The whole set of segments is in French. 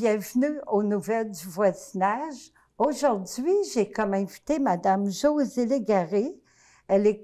bienvenue aux Nouvelles du voisinage. Aujourd'hui, j'ai comme invité Madame Josée Légaré. Elle est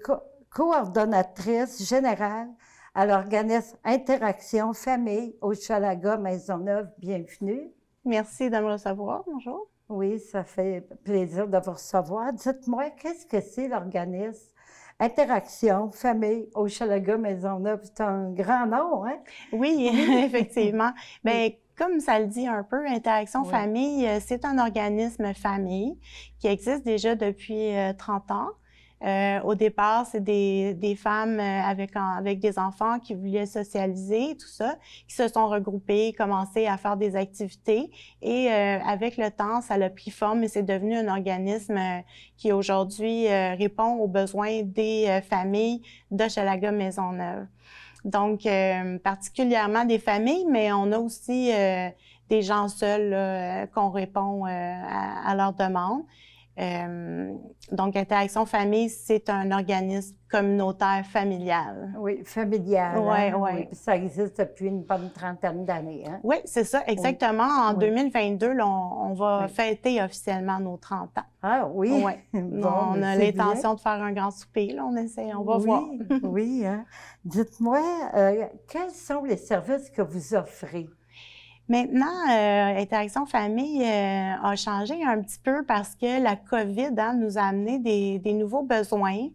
coordonnatrice générale à l'organisme Interaction Famille Hochelaga Maisonneuve. Bienvenue. Merci de me recevoir. Bonjour. Oui, ça fait plaisir de vous recevoir. Dites-moi, qu'est-ce que c'est l'organisme Interaction Famille Hochelaga Maisonneuve? C'est un grand nom, hein? Oui, effectivement. Bien, comme ça le dit un peu, Interaction Oui. Famille, c'est un organisme famille qui existe déjà depuis 30 ans. Au départ, c'est des femmes avec des enfants qui voulaient socialiser, tout ça, qui se sont regroupées, commencé à faire des activités. Et avec le temps, ça a pris forme et c'est devenu un organisme qui aujourd'hui répond aux besoins des familles d'Hochelaga Maisonneuve. Donc, particulièrement des familles, mais on a aussi des gens seuls qu'on répond à leurs demandes. Donc, Interaction Famille, c'est un organisme communautaire familial. Oui, familial. Oui, hein? oui. Oui, puis ça existe depuis une bonne trentaine d'années. Hein? Oui, c'est ça, exactement. En Oui. 2022, là, on va fêter officiellement nos 30 ans. Ah oui? Oui. Bon, On a c'est l'intention bien. de faire un grand souper, là, on va voir. Oui, hein? Dites-moi, quels sont les services que vous offrez? Maintenant, Interaction Famille a changé un petit peu parce que la COVID nous a amené des nouveaux besoins.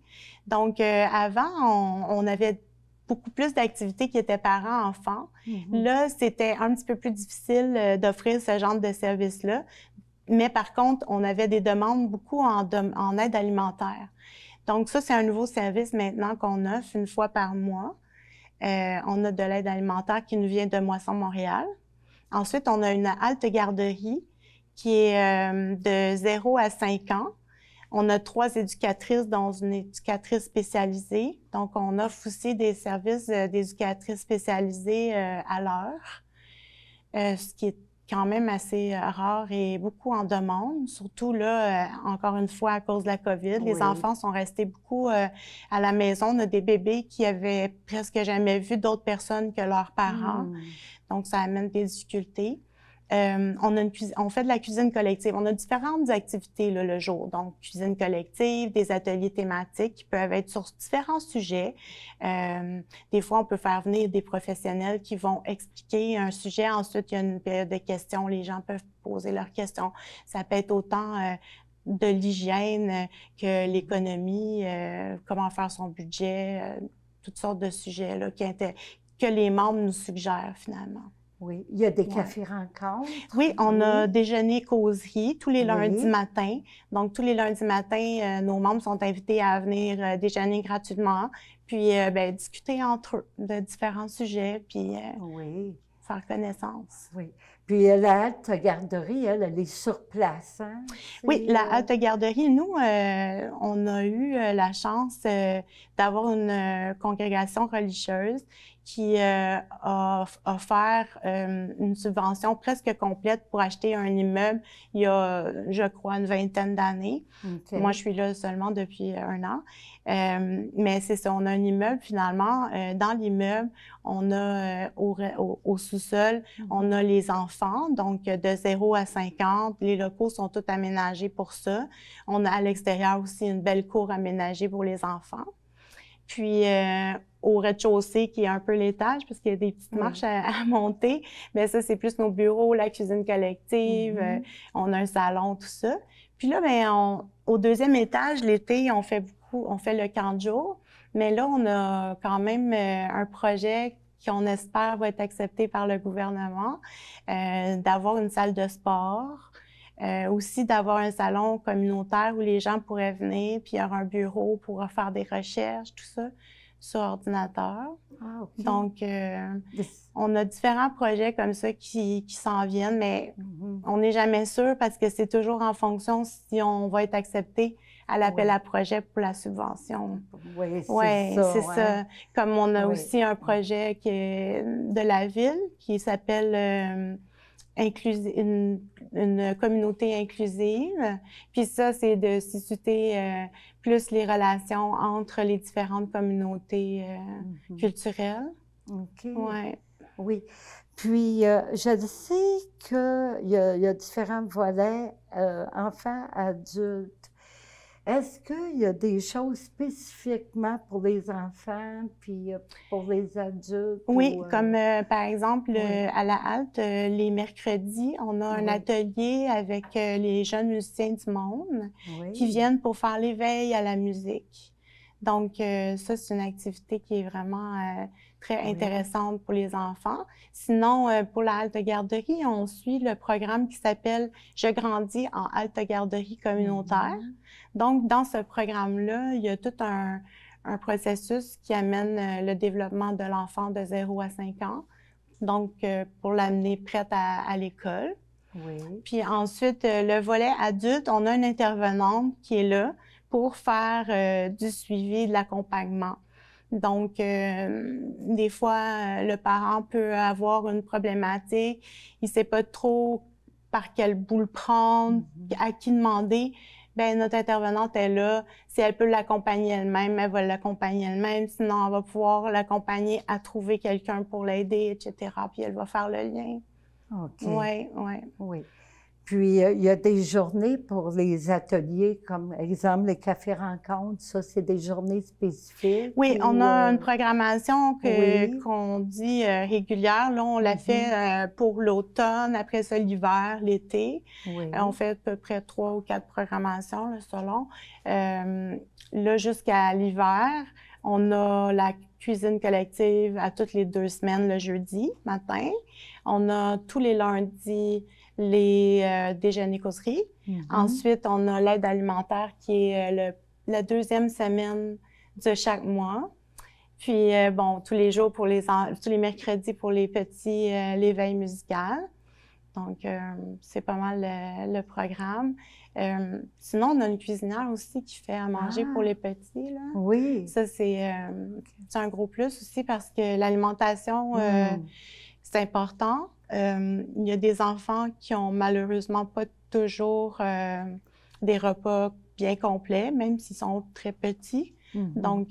Donc, avant, on avait beaucoup plus d'activités qui étaient parents-enfants. Là, c'était un petit peu plus difficile d'offrir ce genre de service-là. Mais par contre, on avait des demandes beaucoup en aide alimentaire. Donc, ça, c'est un nouveau service maintenant qu'on offre une fois par mois. On a de l'aide alimentaire qui nous vient de Moisson Montréal. Ensuite, on a une halte garderie qui est de 0 à 5 ans. On a 3 éducatrices, dont une éducatrice spécialisée. Donc, on offre aussi des services d'éducatrices spécialisées à l'heure, ce qui est quand même assez rare et beaucoup en demande. Surtout là, encore une fois, à cause de la COVID, les enfants sont restés beaucoup à la maison. On a des bébés qui avaient presque jamais vu d'autres personnes que leurs parents. Donc, ça amène des difficultés. On fait de la cuisine collective. On a différentes activités là, le jour. Donc, cuisine collective, des ateliers thématiques qui peuvent être sur différents sujets. Des fois, on peut faire venir des professionnels qui vont expliquer un sujet. Ensuite, il y a une période de questions. Les gens peuvent poser leurs questions. Ça peut être autant de l'hygiène que l'économie, comment faire son budget, toutes sortes de sujets là, que les membres nous suggèrent finalement. Oui, il y a des cafés-rencontres. Oui, on a déjeuner causerie tous les lundis matins. Donc, tous les lundis matins, nos membres sont invités à venir déjeuner gratuitement, puis discuter entre eux de différents sujets, puis faire connaissance. Oui. Puis la halte garderie, elle est sur place. Hein? Oui, la halte garderie, nous, on a eu la chance d'avoir une congrégation religieuse qui a offert une subvention presque complète pour acheter un immeuble il y a, je crois, une vingtaine d'années. Moi, je suis là seulement depuis 1 an. Mais c'est ça, on a un immeuble finalement. Dans l'immeuble, on a au sous-sol, on a les enfants, donc de 0 à 5 ans. Les locaux sont tous aménagés pour ça. On a à l'extérieur aussi une belle cour aménagée pour les enfants. Puis, au rez-de-chaussée, qui est un peu l'étage, parce qu'il y a des petites marches à monter, mais ça, c'est plus nos bureaux, la cuisine collective, on a un salon, tout ça. Puis là, au 2e étage, l'été, on fait le camp de jour, mais là, on a quand même un projet qu'on espère va être accepté par le gouvernement, d'avoir une salle de sport, aussi d'avoir un salon communautaire où les gens pourraient venir, puis il y aura un bureau pour faire des recherches, tout ça, sur ordinateur. Ah, okay. Donc, on a différents projets comme ça qui s'en viennent, mais on n'est jamais sûr parce que c'est toujours en fonction si on va être accepté à l'appel à projet pour la subvention. Oui, c'est ça. Comme on a aussi un projet de la ville qui s'appelle une communauté inclusive. Puis ça, c'est de susciter plus les relations entre les différentes communautés culturelles. OK. Ouais. Oui. Puis, je sais qu'il y a différents volets, enfants, adultes. Est-ce qu'il y a des choses spécifiquement pour les enfants, puis pour les adultes? Oui, Ou, comme par exemple oui, à la halte, les mercredis, on a un oui, atelier avec les jeunes musiciens du monde qui oui, viennent pour faire l'éveil à la musique. Donc, ça, c'est une activité qui est vraiment très oui. intéressante pour les enfants. Sinon, pour la halte garderie, on suit le programme qui s'appelle Je grandis en halte garderie communautaire. Mhm. Donc, dans ce programme-là, il y a tout un processus qui amène le développement de l'enfant de 0 à 5 ans, donc pour l'amener prête à l'école. Oui. Puis ensuite, le volet adulte, on a une intervenante qui est là pour faire du suivi, de l'accompagnement. Donc, des fois, le parent peut avoir une problématique, il ne sait pas trop par quel bout le prendre, Mhm. à qui demander. Bien, notre intervenante est là. Si elle peut l'accompagner elle-même, elle va l'accompagner elle-même. Sinon, elle va pouvoir l'accompagner à trouver quelqu'un pour l'aider, etc. Puis elle va faire le lien. OK. Oui, oui. Oui. Puis, il y a des journées pour les ateliers, comme exemple les cafés-rencontres. Ça, c'est des journées spécifiques Oui, on ou... a une programmation oui. qu'on dit régulière. Là, on la fait Mhm. pour l'automne, après ça l'hiver, l'été. On Oui. fait à peu près 3 ou 4 programmations, là, selon. Là, jusqu'à l'hiver, on a la cuisine collective à toutes les 2 semaines, le jeudi matin. On a tous les lundis les déjeuners causeries. Mhm. Ensuite, on a l'aide alimentaire qui est la deuxième semaine de chaque mois. Puis, bon, tous les jours tous les mercredis pour les petits, l'éveil musical. Donc, c'est pas mal le programme. Sinon, on a une cuisinière aussi qui fait à manger pour Ah, les petits, là. oui. Ça, c'est un gros plus aussi parce que l'alimentation, Hmm. c'est important. Il y a des enfants qui ont malheureusement pas toujours des repas bien complets, même s'ils sont très petits. Mhm. Donc,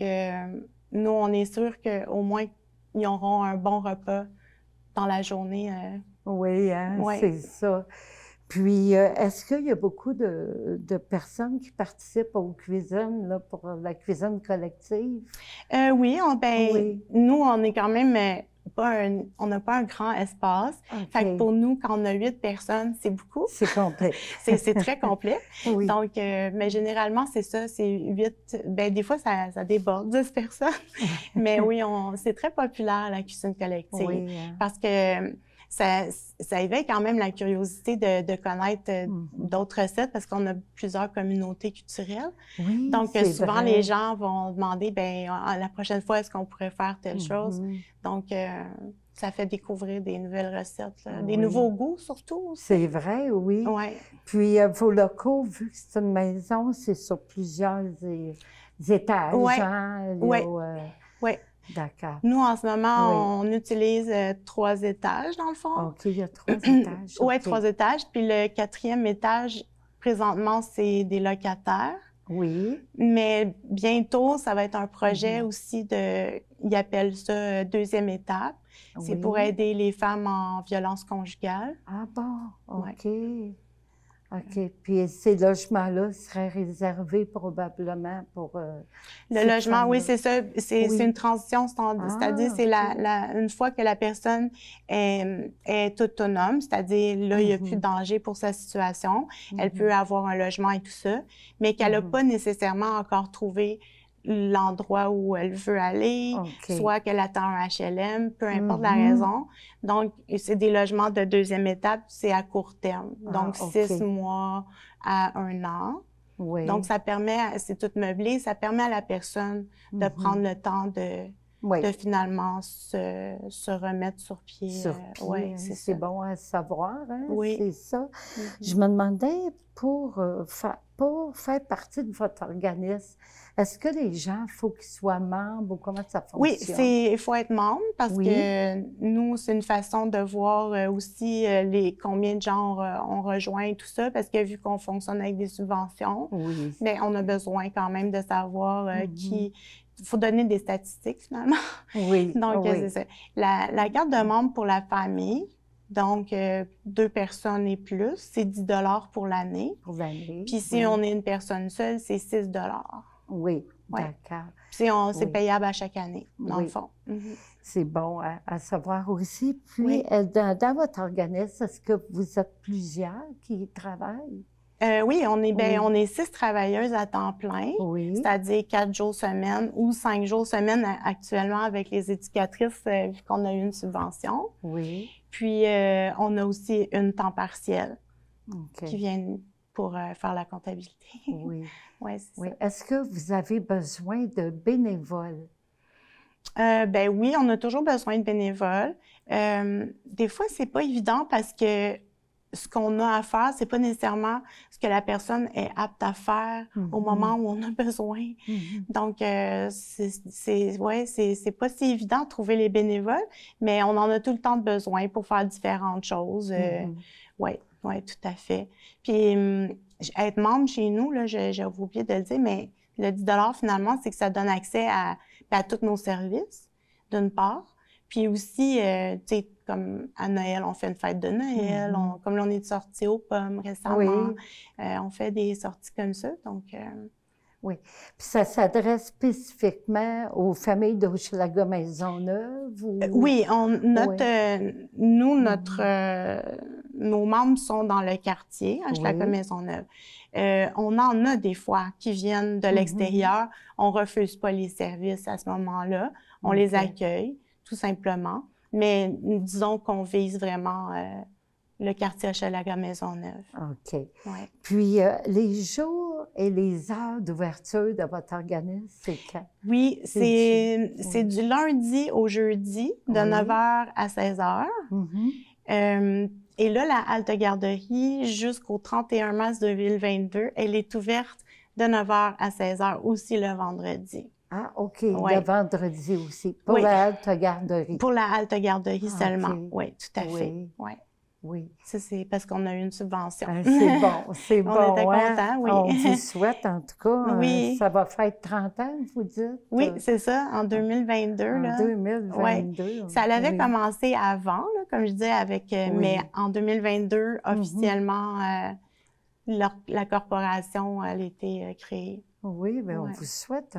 nous, on est sûr qu'au moins, ils auront un bon repas dans la journée. Oui, hein, Oui. c'est ça. Puis, est-ce qu'il y a beaucoup de personnes qui participent aux cuisines, là, pour la cuisine collective? Oui, Oui. nous, on est quand même on n'a pas un grand espace. Fait que OK. pour nous, quand on a 8 personnes, c'est beaucoup. C'est complet. C'est très complet. Oui. Donc, mais généralement, c'est ça, c'est 8. Ben, des fois, ça déborde 10 personnes. Mais oui, c'est très populaire, la cuisine collective, Oui, hein. parce que ça, ça éveille quand même la curiosité de connaître Mhm. d'autres recettes parce qu'on a plusieurs communautés culturelles. Oui, Donc, c'est souvent, les vrai. gens vont demander, ben la prochaine fois, est-ce qu'on pourrait faire telle chose? Mhm. Donc, ça fait découvrir des nouvelles recettes, là, des Oui. nouveaux goûts surtout C'est aussi. vrai, oui. Oui, Puis, vos locaux, vu que c'est une maison, c'est sur plusieurs étages, oui, hein? Il y a, oui, oui. d'accord. Nous, en ce Oui. moment, on utilise 3 étages, dans le fond. OK, il y a 3 étages. Oui, OK. 3 étages. Puis le 4e étage, présentement, c'est des locataires. Oui. Mais bientôt, ça va être un projet Mhm. aussi ils appellent ça deuxième étape. C'est pour Oui. aider les femmes en violence conjugale. Ah bon, Ouais. OK. OK. Puis ces logements-là seraient réservés probablement pour Le ces logement, oui, femmes-là. c'est ça. C'est une Oui. transition, c'est-à-dire Ah, c'est OK. une fois que la personne est autonome, c'est-à-dire là, il n'y a plus de Mhm. danger pour sa situation, elle peut Mhm. avoir un logement et tout ça, mais qu'elle n'a Mhm. pas nécessairement encore trouvé l'endroit où elle veut aller, OK. soit qu'elle attend un HLM, peu importe la Mhm. raison. Donc, c'est des logements de deuxième étape, c'est à court terme, Ah, donc 6 OK. mois à 1 an. Donc, Oui. c'est tout meublé, ça permet à la personne de prendre Mhm. le temps Oui. de finalement se remettre sur pied. Sur Oui, pied, hein, c'est c'est ça. bon à savoir, hein, Oui. c'est ça. Je Mhm. me demandais, pour faire partie de votre organisme, est-ce que les gens, il faut qu'ils soient membres ou comment ça Oui, fonctionne? il faut être membre parce Oui, que nous, c'est une façon de voir aussi combien de gens on rejoint et tout ça, parce que vu qu'on fonctionne avec des subventions, oui. mais on a besoin quand même de savoir Mhm. faut donner des statistiques, finalement. Oui, Donc, oui. c'est ça. La carte de membre pour la famille, donc 2 personnes et plus, c'est 10 $ pour l'année. Pour l'année, Puis si oui. on est une personne seule, c'est 6 $. Oui, Ouais. d'accord. Puis c'est Oui. payable à chaque année, dans le Oui. fond. C'est bon à savoir aussi. Puis, Oui. dans votre organisme, est-ce que vous êtes plusieurs qui y travaillent? Oui, on est, Oui. on est 6 travailleuses à temps plein, Oui. c'est-à-dire 4 jours semaine ou 5 jours semaine actuellement avec les éducatrices, vu qu'on a eu une subvention. Oui. Puis, on a aussi une temps partiel OK. qui vient pour faire la comptabilité. Oui. Ouais, c'est Oui. ça. Est-ce que vous avez besoin de bénévoles? Ben oui, on a toujours besoin de bénévoles. Des fois, c'est pas évident parce que ce qu'on a à faire, c'est pas nécessairement ce que la personne est apte à faire au moment où on a besoin. Donc, c'est pas si évident de trouver les bénévoles, mais on en a tout le temps de besoin pour faire différentes choses. Oui, tout à fait. Puis, être membre chez nous, là, j'ai oublié de le dire, mais le 10 $ finalement, c'est que ça donne accès à tous nos services, d'une part. Puis aussi, tu sais, comme à Noël, on fait une fête de Noël. Comme là, on est sortis aux pommes récemment. Oui. On fait des sorties comme ça. Donc, oui. Puis ça s'adresse spécifiquement aux familles d'Hochelaga Maisonneuve? Ou... oui, nous, Oui. nos membres sont dans le quartier, à Hochelaga Maisonneuve. On en a des fois qui viennent de l'extérieur. On refuse pas les services à ce moment-là. On les accueille, tout simplement. Mais disons qu'on vise vraiment le quartier Hochelaga Maisonneuve. OK. Ouais. Puis, les jours et les heures d'ouverture de votre organisme, c'est quand? Oui, c'est du lundi au jeudi, de 9h à 16h. Et là, la halte garderie, jusqu'au 31 mars 2022, elle est ouverte de 9h à 16h, aussi le vendredi. Ah, OK. Le vendredi aussi, pour la halte garderie. Pour la halte garderie seulement, oui, tout à fait. Oui. Ça, c'est parce qu'on a eu une subvention. C'est bon, c'est bon. On était contents, oui. On vous souhaite, en tout cas, oui. Ça va faire 30 ans, vous dites? Oui, c'est ça, en 2022. En 2022. Ouais. Ça avait commencé avant, là, comme je disais, mais en 2022, officiellement, la corporation, elle a été créée. Oui, bien, on vous souhaite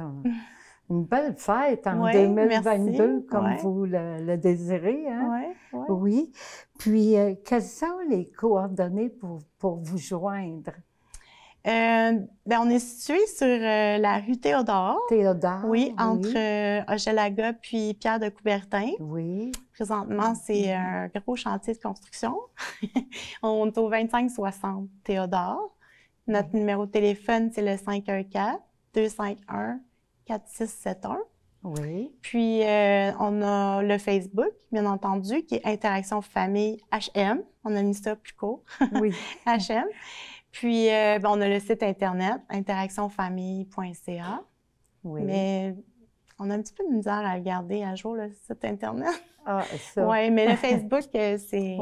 une belle fête en 2022, merci. comme vous le désirez. Hein? Oui. Puis, quelles sont les coordonnées pour vous joindre? On est situé sur la rue Théodore. Théodore, oui. Entre Hochelaga puis Pierre de Coubertin. Oui. Présentement, c'est un gros chantier de construction. On est au 2560 Théodore. Notre numéro de téléphone, c'est le 514-251-4671. Oui. Puis, on a le Facebook, bien entendu, qui est Interaction Famille HM. On a mis ça plus court. Oui. HM. Puis, on a le site Internet, interactionfamille.ca. Oui. Mais on a un petit peu de misère à garder à jour, le site Internet. Ah, ça. Oui, mais le Facebook, c'est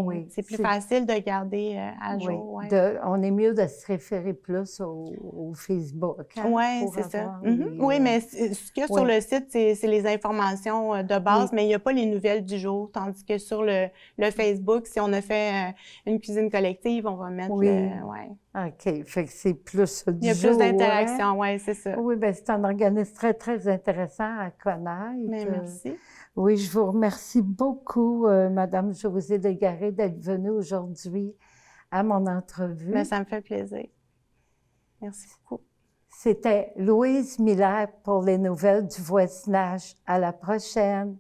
plus facile de garder à jour. Oui. On est mieux de se référer plus au Facebook. Hein, oui, c'est ça. Oui, mais ce qu'il y a sur le site, c'est les informations de base, mais il n'y a pas les nouvelles du jour. Tandis que sur le Facebook, si on a fait une cuisine collective, on va mettre OK. Fait que c'est plus du jour. Il y a plus d'interaction, oui, c'est ça. Oui, bien, c'est un organisme très, très intéressant à connaître. Mais merci. Oui, je vous remercie beaucoup, Madame Josée Légaré, d'être venue aujourd'hui à mon entrevue. Mais ça me fait plaisir. Merci beaucoup. C'était Louise Miller pour les nouvelles du voisinage. À la prochaine.